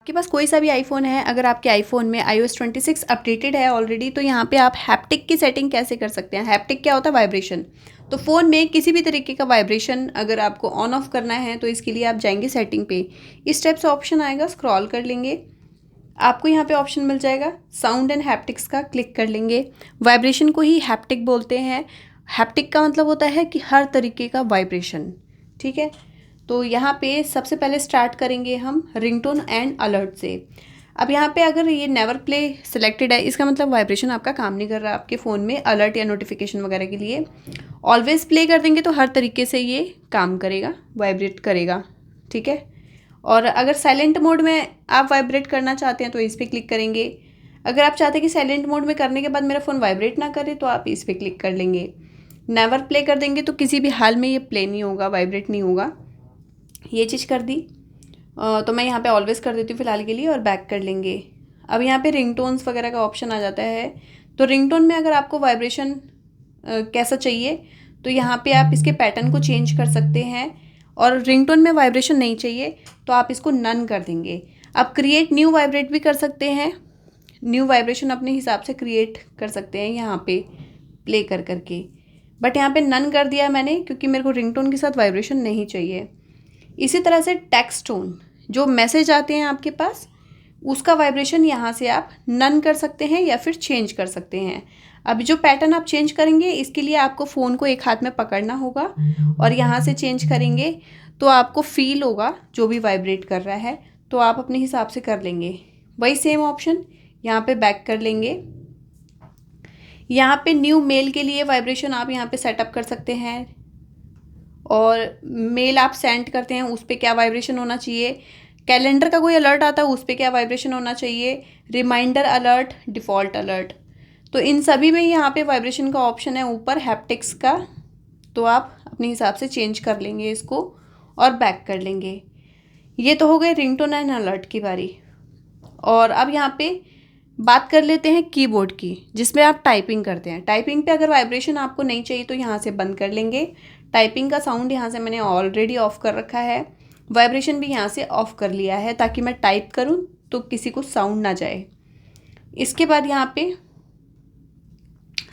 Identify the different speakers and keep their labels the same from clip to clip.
Speaker 1: आपके पास कोई सा भी आईफोन है, अगर आपके आईफोन में iOS 26 अपडेटेड है ऑलरेडी, तो यहाँ पे आप हैप्टिक की सेटिंग कैसे कर सकते हैं। हैप्टिक क्या होता है? वाइब्रेशन। तो फ़ोन में किसी भी तरीके का वाइब्रेशन अगर आपको ऑन ऑफ करना है तो इसके लिए आप जाएंगे सेटिंग पे, इस टाइप से ऑप्शन आएगा, स्क्रॉल कर लेंगे, आपको यहाँ पे ऑप्शन मिल जाएगा साउंड एंड हैप्टिक्स का, क्लिक कर लेंगे। वाइब्रेशन को ही हैप्टिक बोलते हैं। हैप्टिक का मतलब होता है कि हर तरीके का वाइब्रेशन, ठीक है। तो यहाँ पे सबसे पहले स्टार्ट करेंगे हम रिंगटोन एंड अलर्ट से। अब यहाँ पे अगर ये नेवर प्ले सिलेक्टेड है, इसका मतलब वाइब्रेशन आपका काम नहीं कर रहा आपके फ़ोन में अलर्ट या नोटिफिकेशन वगैरह के लिए। ऑलवेज प्ले कर देंगे तो हर तरीके से ये काम करेगा, वाइब्रेट करेगा, ठीक है। और अगर साइलेंट मोड में आप वाइब्रेट करना चाहते हैं तो इस पर क्लिक करेंगे। अगर आप चाहते हैं कि साइलेंट मोड में करने के बाद मेरा फ़ोन वाइब्रेट ना करे तो आप इस पर क्लिक कर लेंगे। नेवर प्ले कर देंगे तो किसी भी हाल में ये प्ले नहीं होगा, वाइब्रेट नहीं होगा। ये चीज़ कर दी। तो मैं यहाँ पे ऑलवेज कर देती हूँ फ़िलहाल के लिए और बैक कर लेंगे। अब यहाँ पे रिंगटोन्स वगैरह का ऑप्शन आ जाता है। तो रिंगटोन में अगर आपको वाइब्रेशन कैसा चाहिए तो यहाँ पे आप इसके पैटर्न को चेंज कर सकते हैं। और रिंगटोन में वाइब्रेशन नहीं चाहिए तो आप इसको नन कर देंगे। आप क्रिएट न्यू वाइब्रेट भी कर सकते हैं, न्यू वाइब्रेशन अपने हिसाब से क्रिएट कर सकते हैं यहाँ पे प्ले कर करके। बट यहाँ पे नन कर दिया मैंने क्योंकि मेरे को रिंगटोन के साथ वाइब्रेशन नहीं चाहिए। इसी तरह से टेक्स्ट टोन, जो मैसेज आते हैं आपके पास, उसका वाइब्रेशन यहाँ से आप नन कर सकते हैं या फिर चेंज कर सकते हैं। अब जो पैटर्न आप चेंज करेंगे इसके लिए आपको फ़ोन को एक हाथ में पकड़ना होगा और यहाँ से चेंज करेंगे तो आपको फील होगा जो भी वाइब्रेट कर रहा है, तो आप अपने हिसाब से कर लेंगे। वही सेम ऑप्शन यहाँ पे बैक कर लेंगे। यहाँ पे न्यू मेल के लिए वाइब्रेशन आप यहाँ पे सेटअप कर सकते हैं, और मेल आप सेंड करते हैं उस पर क्या वाइब्रेशन होना चाहिए, कैलेंडर का कोई अलर्ट आता है उस पर क्या वाइब्रेशन होना चाहिए, रिमाइंडर अलर्ट, डिफ़ॉल्ट अलर्ट, तो इन सभी में यहाँ पे वाइब्रेशन का ऑप्शन है ऊपर हैप्टिक्स का। तो आप अपने हिसाब से चेंज कर लेंगे इसको और बैक कर लेंगे। ये तो हो गए रिंगटोन एंड अलर्ट की बारी। और अब यहाँ पे बात कर लेते हैं कीबोर्ड की, जिसमें आप टाइपिंग करते हैं। टाइपिंग पे अगर वाइब्रेशन आपको नहीं चाहिए तो यहाँ से बंद कर लेंगे। टाइपिंग का साउंड यहाँ से मैंने ऑलरेडी ऑफ़ कर रखा है, वाइब्रेशन भी यहाँ से ऑफ़ कर लिया है ताकि मैं टाइप करूँ तो किसी को साउंड ना जाए। इसके बाद यहाँ पे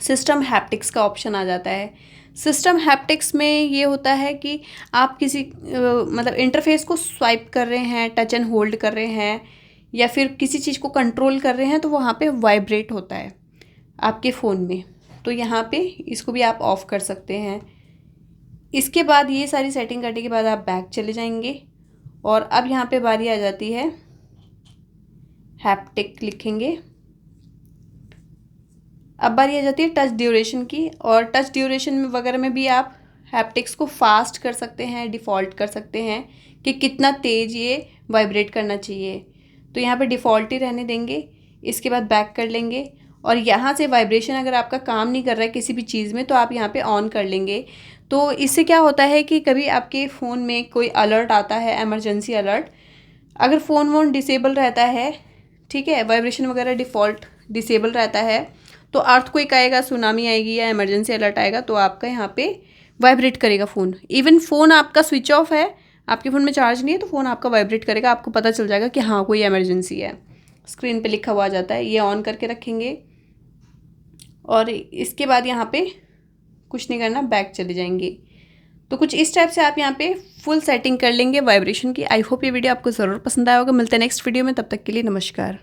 Speaker 1: सिस्टम हैप्टिक्स का ऑप्शन आ जाता है। सिस्टम हैप्टिक्स में ये होता है कि आप किसी मतलब इंटरफेस को स्वाइप कर रहे हैं, टच एंड होल्ड कर रहे हैं, या फिर किसी चीज़ को कंट्रोल कर रहे हैं तो वहाँ पे वाइब्रेट होता है आपके फ़ोन में। तो यहाँ पे इसको भी आप ऑफ़ कर सकते हैं। इसके बाद ये सारी सेटिंग करने के बाद आप बैक चले जाएंगे और अब यहाँ पे बारी आ जाती है हैप्टिक लिखेंगे। अब बारी आ जाती है टच ड्यूरेशन की, और टच ड्यूरेशन में वगैरह में भी आप हैप्टिक्स को फास्ट कर सकते हैं, डिफ़ॉल्ट कर सकते हैं कि कितना तेज़ ये वाइब्रेट करना चाहिए। तो यहाँ पे डिफ़ॉल्ट ही रहने देंगे। इसके बाद बैक कर लेंगे और यहाँ से वाइब्रेशन अगर आपका काम नहीं कर रहा है किसी भी चीज़ में तो आप यहाँ पे ऑन कर लेंगे। तो इससे क्या होता है कि कभी आपके फ़ोन में कोई अलर्ट आता है, इमरजेंसी अलर्ट, अगर फ़ोन वोन डिसेबल रहता है, ठीक है, वाइब्रेशन वगैरह डिफ़ॉल्ट डिसेबल रहता है, तो अर्थक्वेक आएगा, सुनामी आएगी या इमरजेंसी अलर्ट आएगा तो आपका यहाँ पे वाइब्रेट करेगा फ़ोन। इवन फ़ोन आपका स्विच ऑफ है, आपके फ़ोन में चार्ज नहीं है, तो फ़ोन आपका वाइब्रेट करेगा, आपको पता चल जाएगा कि हाँ कोई इमरजेंसी है, स्क्रीन पे लिखा हुआ आ जाता है। ये ऑन करके रखेंगे और इसके बाद यहाँ पे कुछ नहीं करना, बैक चले जाएंगे। तो कुछ इस टाइप से आप यहाँ पे फुल सेटिंग कर लेंगे वाइब्रेशन की। आई होप ये वीडियो आपको ज़रूर पसंद आया होगा। मिलते हैं नेक्स्ट वीडियो में, तब तक के लिए नमस्कार।